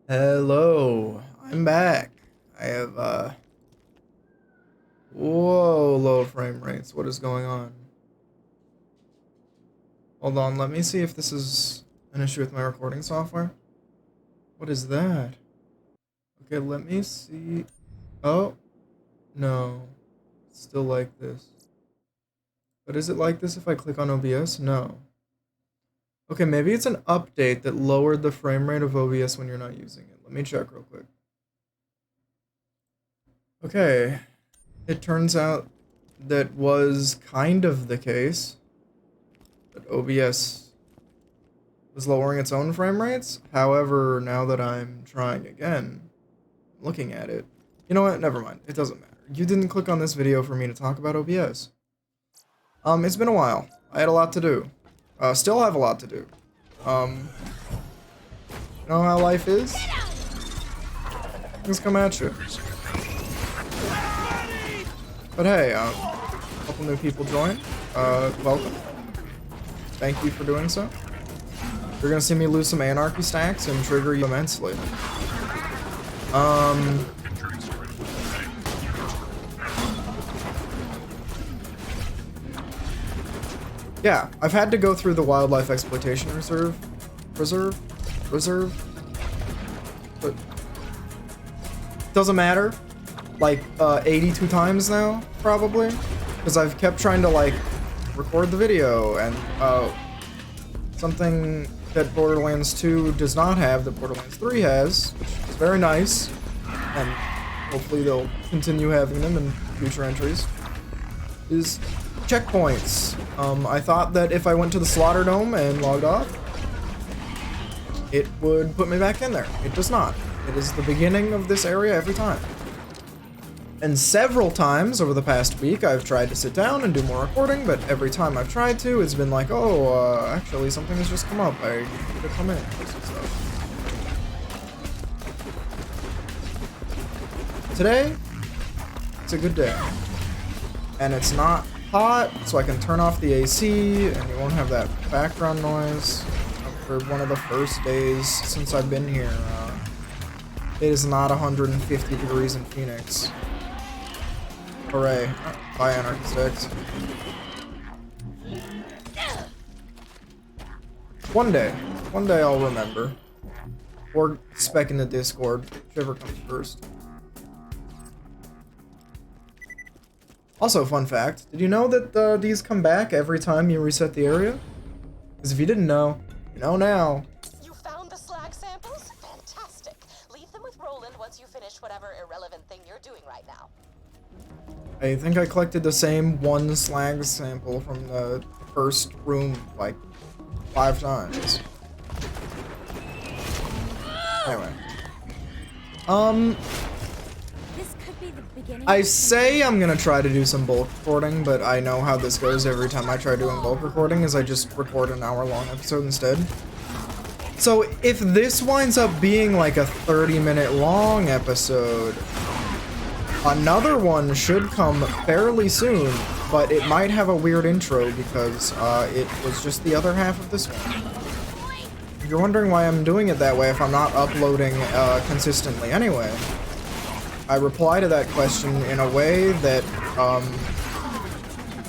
Hello, I'm back. I have, whoa, low frame rates. What is going on? Hold on, let me see if this is an issue with my recording software. What is that? Okay, let me see. Oh, no. It's still like this. But is it like this if I click on OBS? No. Okay, maybe it's an update that lowered the frame rate of OBS when you're not using it. Let me check real quick. Okay. It turns out that was kind of the case. That OBS was lowering its own frame rates. However, now that I'm trying again, looking at it, you know what? Never mind. It doesn't matter. You didn't click on this video for me to talk about OBS. It's been a while. I had a lot to do. Still have a lot to do. You know how life is? Things come at you. But hey, a couple new people joined. Welcome. Thank you for doing so. You're gonna see me lose some anarchy stacks and trigger you immensely. Yeah, I've had to go through the wildlife exploitation reserve, but doesn't matter. Like 82 times now, probably, because I've kept trying to like record the video, and something that Borderlands 2 does not have that Borderlands 3 has, which is very nice, and hopefully they'll continue having them in future entries, is checkpoints. I thought that if I went to the Slaughter Dome and logged off, it would put me back in there. It does not. It is the beginning of this area every time. And several times over the past week, I've tried to sit down and do more recording, but every time I've tried to, it's been like, oh, actually, something has just come up. I need to come in and do some stuff. Today, it's a good day. And it's not hot, so I can turn off the AC, and you won't have that background noise. For one of the first days since I've been here, it is not 150 degrees in Phoenix. Hooray. Bye, Anarchists. One day I'll remember. Or spec in the Discord, whichever comes first. Also, fun fact, did you know that these come back every time you reset the area? Because if you didn't know, you know now. You found the slag samples? Fantastic. Leave them with Roland once you finish whatever irrelevant thing you're doing right now. I think I collected the same one slag sample from the first room like 5 times. Anyway. This could be the beginning. I say I'm gonna try to do some bulk recording, but I know how this goes every time I try doing bulk recording is I just record an hour-long episode instead. So if this winds up being like a 30-minute long episode, another one should come fairly soon, but it might have a weird intro because it was just the other half of this one. If you're wondering why I'm doing it that way if I'm not uploading consistently anyway, I reply to that question in a way that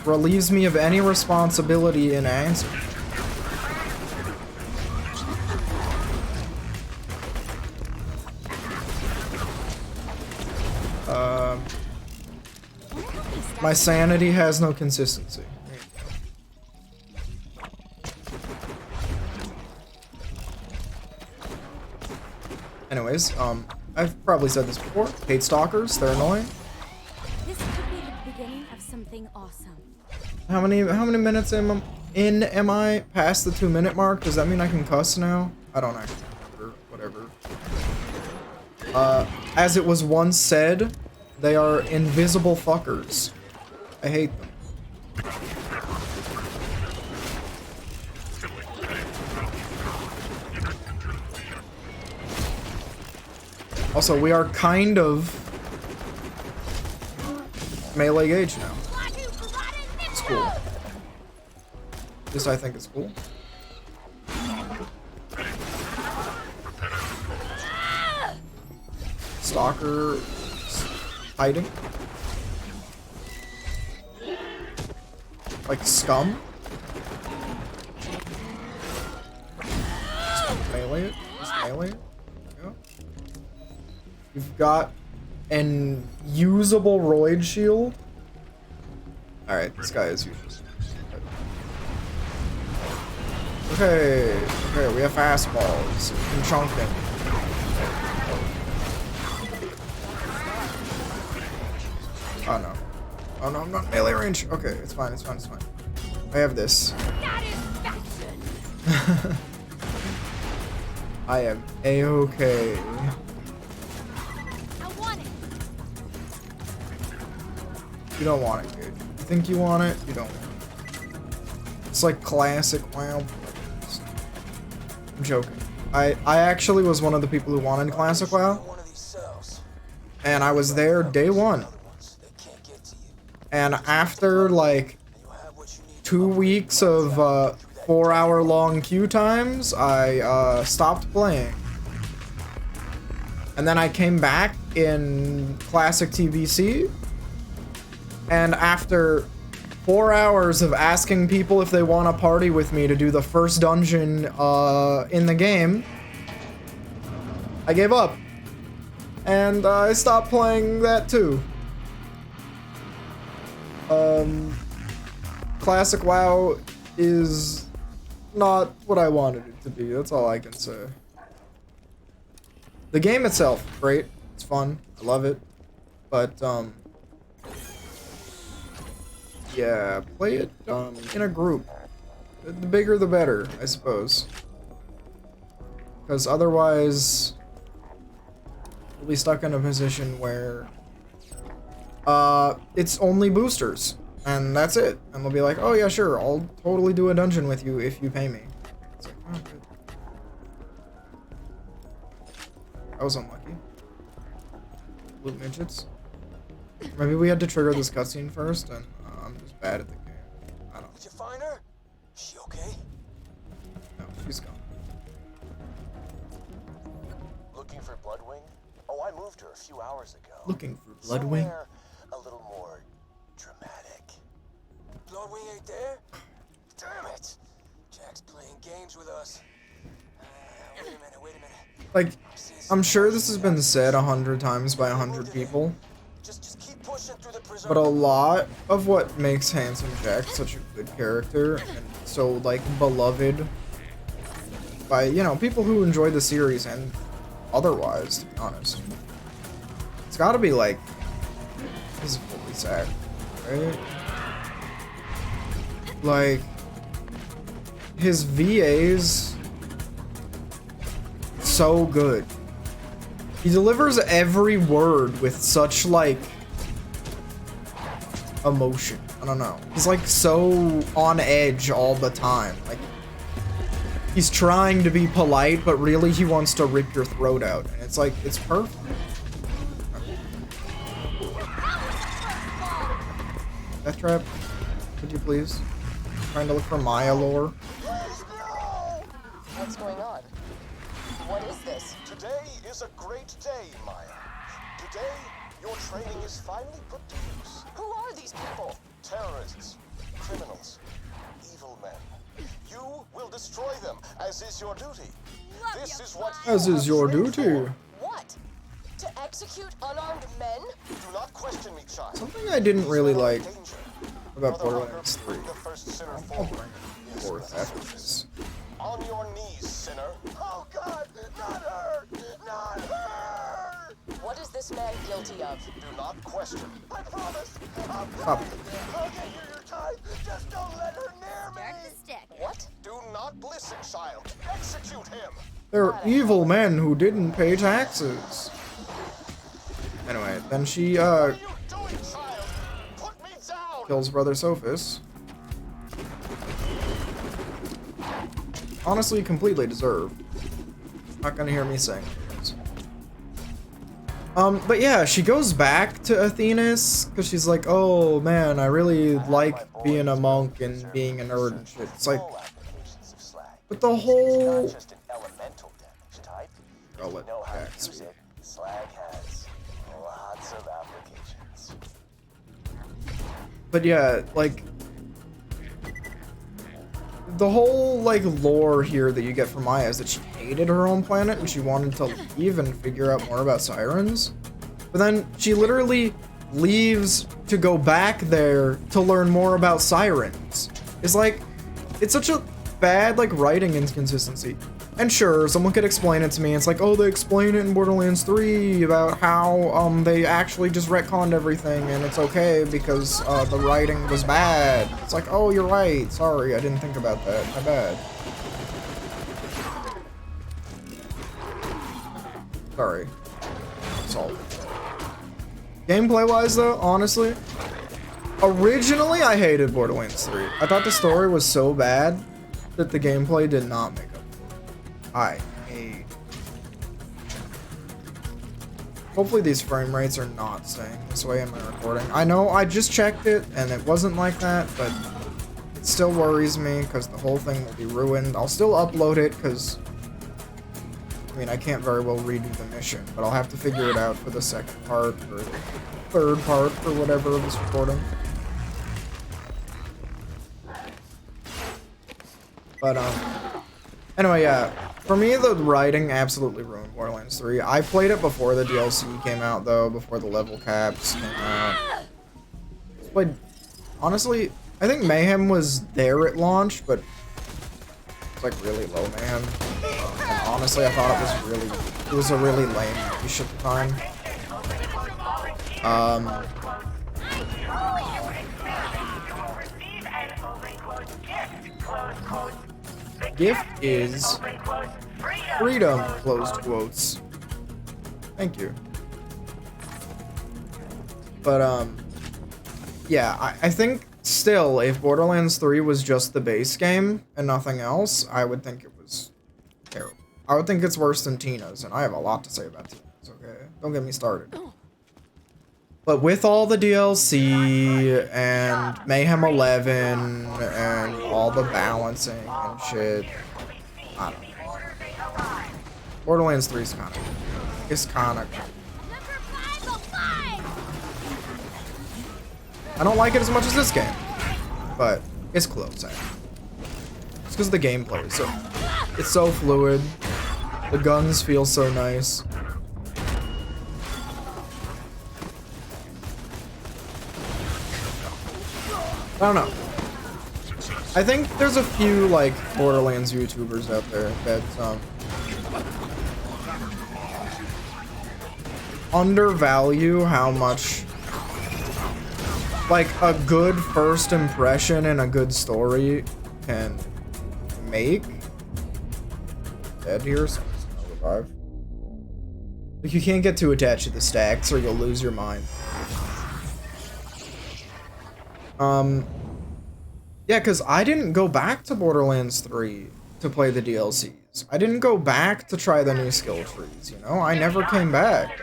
relieves me of any responsibility in answer. My sanity has no consistency. Anyways, I've probably said this before. Hate stalkers, they're annoying. This could be the beginning of something awesome. How many minutes am I past the 2-minute mark? Does that mean I can cuss now? I don't actually remember. Whatever. As it was once said, they are invisible fuckers. I hate them. Also, we are kind of melee Gaige now. It's cool. At least I think it's cool. stalker hiding? Like scum? Just melee it? Just melee it? Yeah. You've got an usable roid shield. Alright, this guy is useless. Okay, okay, we have fastballs. And chunking. Oh no. Oh no, I'm not melee range. Okay, it's fine, it's fine, it's fine. I have this. I am A-okay. I want it. You don't want it, dude. You think you want it? You don't want it. It's like classic WoW. I'm joking. I actually was one of the people who wanted classic WoW. And I was there day one. And after like 2 weeks of 4-hour-long queue times, I stopped playing. And then I came back in classic TBC. And after 4 hours of asking people if they want to party with me to do the first dungeon in the game, I gave up. And I stopped playing that too. Classic WoW is not what I wanted it to be. That's all I can say. The game itself, great. It's fun. I love it. But, yeah, play it in a group. The bigger the better, I suppose. Because otherwise, we'll be stuck in a position where it's only boosters. And that's it. And they'll be like, oh yeah, sure, I'll totally do a dungeon with you if you pay me. It's like, oh, good. I was unlucky. Loot midgets. Maybe we had to trigger this cutscene first, and I'm just bad at the game. I don't know. Did you find her? She okay? No, she's gone. Looking for Bloodwing? Oh, I moved her a few hours ago. Looking for Bloodwing? Somewhere a little more dramatic. Bloodwing ain't there? Damn it! Jack's playing games with us. Wait a minute. Like, I'm sure this has been said 100 times by 100 people, Just keep pushing through the preserve. but a lot of what makes Handsome Jack such a good character and so, like, beloved by, you know, people who enjoy the series and otherwise, to be honest. It's gotta be, like, his voice act, right? Like, his VAs, so good. He delivers every word with such, like, emotion. I don't know. He's, like, so on edge all the time. Like, he's trying to be polite, but really he wants to rip your throat out. And it's like, it's perfect. Death Trap, could you please? I'm trying to look for Maya lore. What's going on? What is this? Today is a great day, Maya. Today, your training is finally put to use. Who are these people? Terrorists, criminals, evil men. You will destroy them, as is your duty. This is what you As is have your trained duty. for. What? To execute unarmed men? Do not question me, child. Something I didn't really These men are like in danger. about Brother Borderlands Hunter, 3. bring the first sinner I'll forward. bring it forth after this. On your knees, sinner. Oh God, not her! Not her! What is this man guilty of? Do not question. I promise. I'll Stop. I'll get you your time. Just don't let her near me. Stick. What? Do not listen, child. Execute him. They're evil men who didn't pay taxes. Anyway, then she, What are you doing, child? Put me down. kills Brother Sophus. Honestly, completely deserved. Not gonna hear me sing. But yeah, she goes back to Athenas because she's like, oh man, I really like being a monk and being a nerd and shit. It's like, All applications of slag. but the It's whole... not just an elemental damage type. I'll let If you know how Jack to use speak. it, Slag has lots of applications. But yeah, like the whole like lore here that you get from Maya is that she hated her own planet and she wanted to leave and figure out more about sirens. But then she literally leaves to go back there to learn more about sirens. It's like, it's such a bad like writing inconsistency. And sure, someone could explain it to me. It's like, oh, they explain it in Borderlands 3 about how they actually just retconned everything and it's okay because the writing was bad. It's like, oh, you're right. Sorry, I didn't think about that. My bad. Sorry. Solved. Gameplay-wise, though, honestly, originally I hated Borderlands 3. I thought the story was so bad that the gameplay did not make up for it. I hate. Hopefully these frame rates are not staying this way in my recording. I know I just checked it and it wasn't like that, but it still worries me because the whole thing will be ruined. I'll still upload it because, I mean, I can't very well redo the mission, but I'll have to figure it out for the second part or the third part or whatever of this recording. But, anyway, yeah. For me, the writing absolutely ruined Borderlands 3. I played it before the DLC came out, though, before the level caps came out. Played, honestly, I think Mayhem was there at launch, but it's like really low Mayhem. And honestly, I thought it was a really lame niche at the time. Gift is freedom, closed quotes. Thank you. But, yeah, I think still, if Borderlands 3 was just the base game and nothing else, I would think it was terrible. I would think it's worse than Tina's, and I have a lot to say about Tina's, okay? Don't get me started. But with all the DLC and Mayhem 11 and all the balancing and shit, I don't know. Borderlands 3 is kind of. I don't like it as much as this game, but it's close. It's because the gameplay is it's so fluid. The guns feel so nice. I don't know. I think there's a few like Borderlands YouTubers out there that undervalue how much like a good first impression and a good story can make. Dead here, so I'm gonna revive. Like you can't get too attached to the stacks or you'll lose your mind. Yeah, because I didn't go back to Borderlands 3 to play the DLCs. I didn't go back to try the new skill trees, you know? I never came back.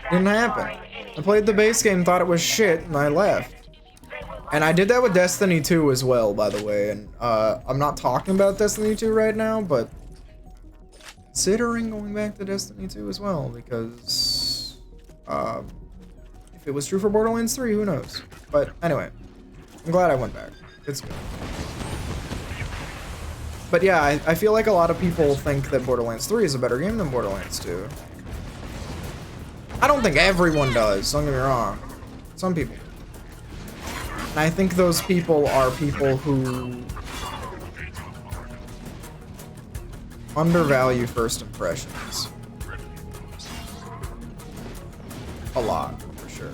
Didn't happen. I played the base game, thought it was shit, and I left. And I did that with Destiny 2 as well, by the way, and I'm not talking about Destiny 2 right now, but considering going back to Destiny 2 as well, because if it was true for Borderlands 3, who knows? But anyway, I'm glad I went back. It's good. But yeah, I feel like a lot of people think that Borderlands 3 is a better game than Borderlands 2. I don't think everyone does, don't get me wrong. Some people do. And I think those people are people who undervalue first impressions. A lot, for sure.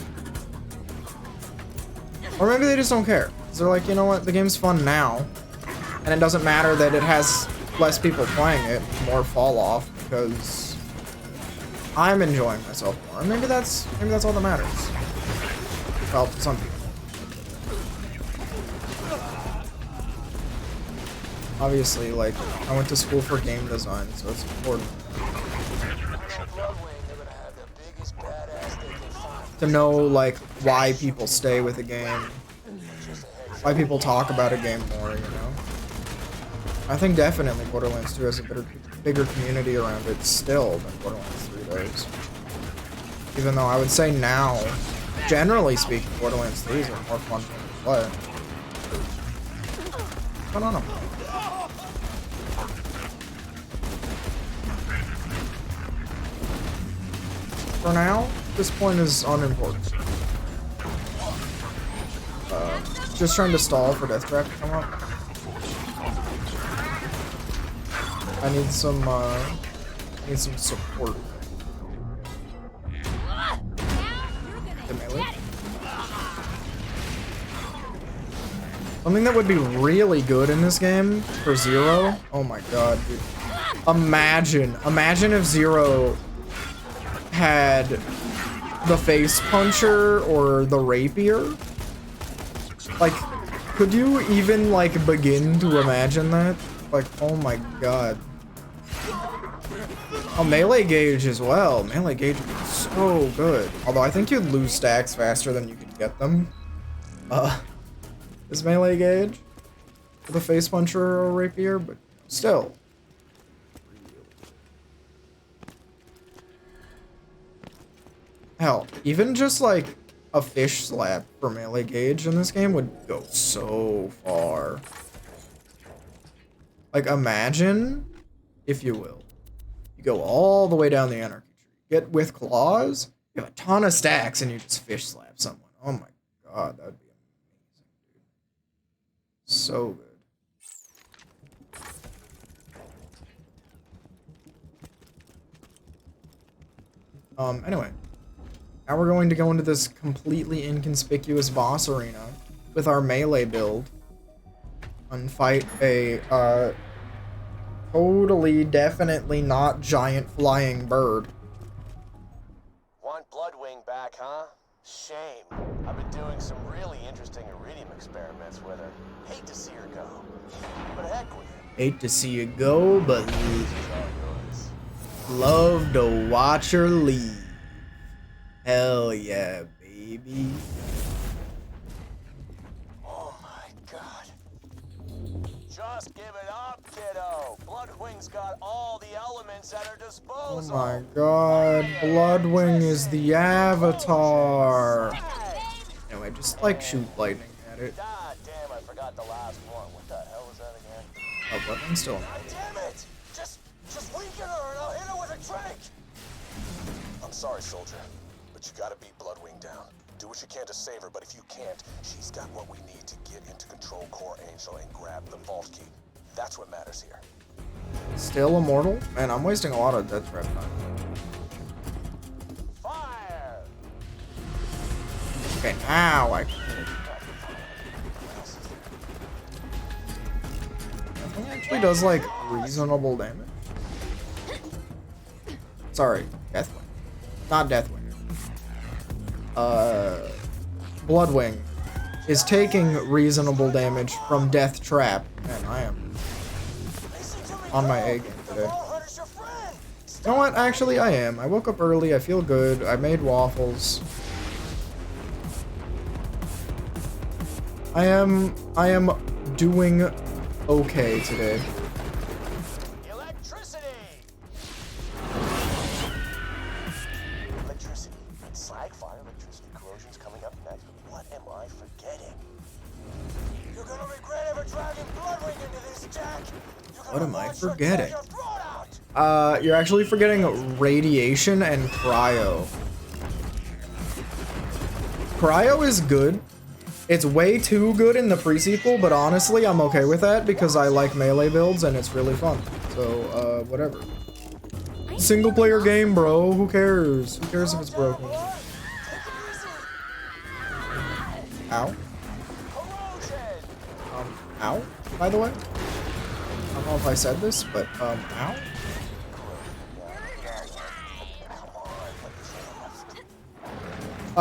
Or maybe they just don't care. They're like, you know what, the game's fun now. And it doesn't matter that it has less people playing it, more fall off, because I'm enjoying myself more. And maybe that's all that matters. Well, to some people. Obviously, like, I went to school for game design, so it's important to know, like, why people stay with a game. Why people talk about a game more, you know? I think definitely Borderlands 2 has a bigger community around it still than Borderlands 3 does. Even though I would say now, generally speaking, Borderlands 3 is a more fun game to play. What's going on? For now, this point is unimportant. Just trying to stall for Death Trap to come up. I need some support. The melee. Something that would be really good in this game for Zero. Oh my god, dude. Imagine if Zero had the face puncher or the rapier. Like, could you even like begin to imagine that? Like, oh my god. Oh, melee Gaige as well. Melee Gaige would be so good. Although I think you'd lose stacks faster than you could get them. Is melee Gaige with a face puncher or a rapier, but still. Hell, even just like a fish slap for melee Gaige in this game would go so far. Like, imagine, if you will, you go all the way down the anarchy tree, get with claws, you have a ton of stacks, and you just fish slap someone. Oh my god, that would be amazing, dude. So good. Anyway. Now we're going to go into this completely inconspicuous boss arena with our melee build and fight a totally, definitely not giant flying bird. Want Bloodwing back, huh? Shame. I've been doing some really interesting iridium experiments with her. Hate to see her go, but heck with it. Hate to see you go, but love to watch her leave. Hell yeah, baby. Oh my god. Just give it up, kiddo. Bloodwing's got all the elements at her disposal. Oh my god, Bloodwing is the avatar. Anyway, just like shoot lightning at it. God damn, I forgot the last one. What the hell was that again? Oh, Bloodwing's still God damn it! Just weaken her and I'll hit her with a drink! I'm sorry, soldier. But you gotta beat Bloodwing down. Do what you can to save her, but if you can't, she's got what we need to get into control Core Angel and grab the Vault Key. That's what matters here. Still immortal? Man, I'm wasting a lot of Death Trap time. Fire! Okay, now I can hit it. That thing actually does, like, reasonable damage. Sorry, Deathwing. Not Deathwing. Bloodwing is taking reasonable damage from Death Trap, and I am on my A game today. You know what? Actually, I am. I woke up early. I feel good. I made waffles. I am doing okay today. What am I forgetting? You're actually forgetting radiation and cryo. Cryo is good. It's way too good in the pre-sequel, but honestly, I'm okay with that because I like melee builds and it's really fun. So, whatever. Single player game, bro. Who cares? Who cares if it's broken? Ow. Ow, by the way. I don't know if I said this, but, ow.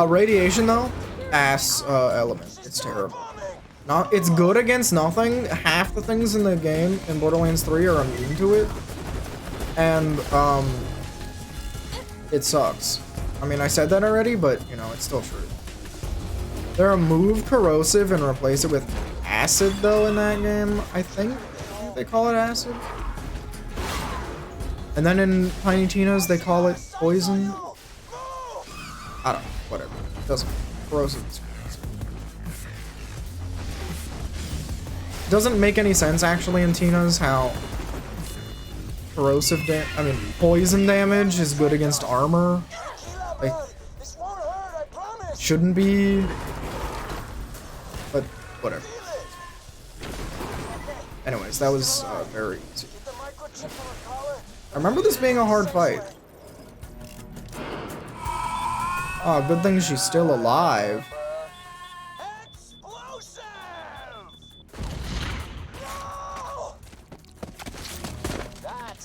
Radiation, though, ass, element. It's terrible. It's good against nothing. Half the things in the game in Borderlands 3 are immune to it. And, it sucks. I mean, I said that already, but, you know, it's still true. They're remove corrosive and replace it with acid, though, in that game, I think. They call it acid. And then in Tiny Tina's, they call it poison. I don't know, whatever. It doesn't matter. Corrosive is corrosive. Doesn't make any sense actually in Tina's how poison damage is good against armor. Like, shouldn't be, but whatever. Anyways, that was very easy. I remember this being a hard fight. Oh, good thing she's still alive.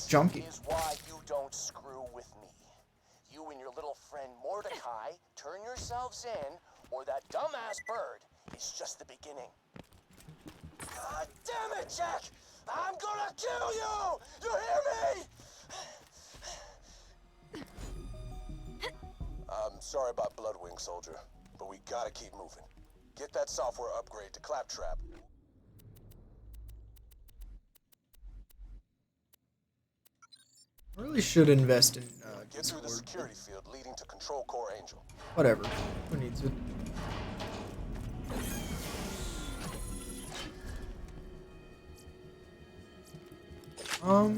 Junkie. Is why you don't screw with me. You and your little friend Mordecai turn yourselves in, or that dumbass bird is just the beginning. God damn it, Jack! I'm gonna kill you! You hear me? I'm sorry about Bloodwing, soldier, but we gotta keep moving. Get that software upgrade to Claptrap. I really should invest in Get through the security field leading to Control Core Angel. Whatever. Who needs it?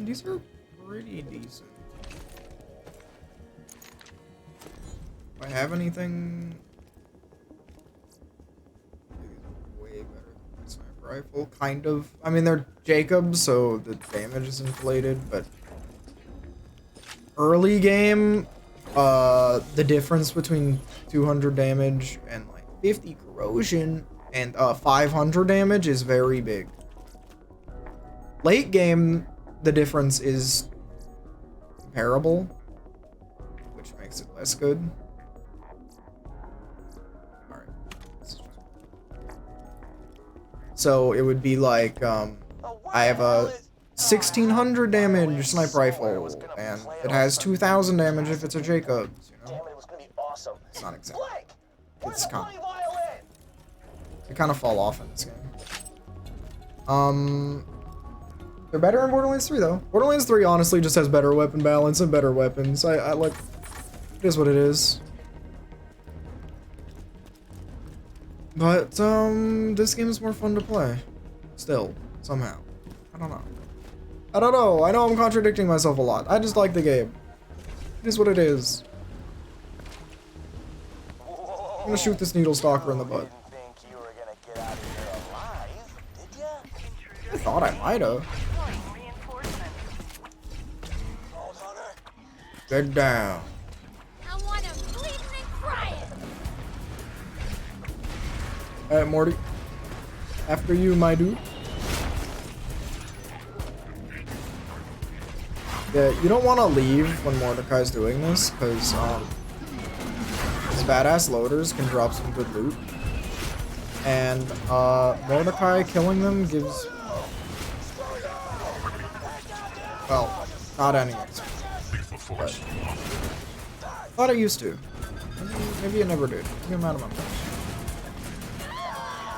These are pretty decent. Do I have anything? Way better than my sniper rifle, kind of. I mean, they're Jacobs, so the damage is inflated, but early game, the difference between 200 damage and like 50 corrosion and 500 damage is very big. Late game, the difference is comparable, which makes it less good. Alright. So it would be like, I have a 1600 damage sniper rifle, and it has 2000 damage if it's a Jacobs, you know? It's not exactly. It's kind of, they kind of fall off in this game. They're better in Borderlands 3 though. Borderlands 3 honestly just has better weapon balance and better weapons. I like, it is what it is. But this game is more fun to play. Still, somehow. I don't know. I don't know. I know I'm contradicting myself a lot. I just like the game. It is what it is. I'm gonna shoot this needle stalker in the butt. I thought I might have. Get down. I want to bleed and cry it. Alright, Morty. After you, my dude. Yeah, you don't want to leave when Mordecai's doing this, because his badass loaders can drop some good loot. And Mordecai killing them gives, well, not any XP. But thought I used to. Maybe I never did. Maybe I'm out of my mind.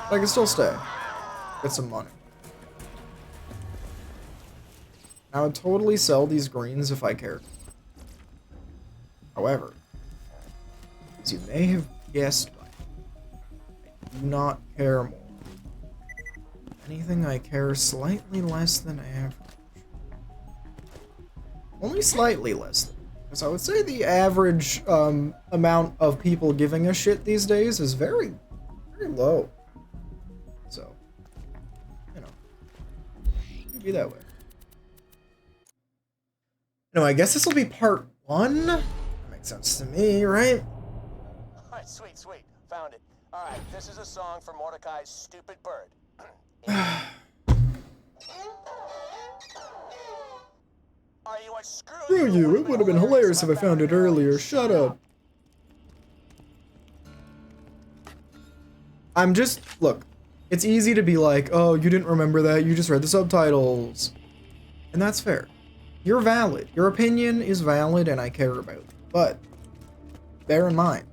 But I can still stay. Get some money. I would totally sell these greens if I cared. However, as you may have guessed by now, I do not care more. Anything I care slightly less than average. Only slightly less than. Because I would say the average amount of people giving a shit these days is very, very low. So, you know, it could be that way. No, I guess this will be part 1. That makes sense to me, right? Alright, sweet, sweet. Found it. Alright, this is a song for Mordecai's stupid bird. Screw you, it would have been hilarious if I found it earlier. Shut up. I'm just, look, it's easy to be like, oh, you didn't remember that, you just read the subtitles. And that's fair. You're valid. Your opinion is valid and I care about it. But, bear in mind,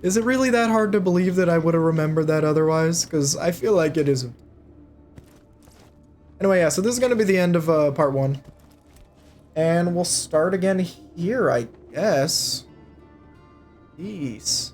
is it really that hard to believe that I would have remembered that otherwise? Because I feel like it isn't. Anyway, yeah, so this is going to be the end of part 1. And we'll start again here, I guess. Peace.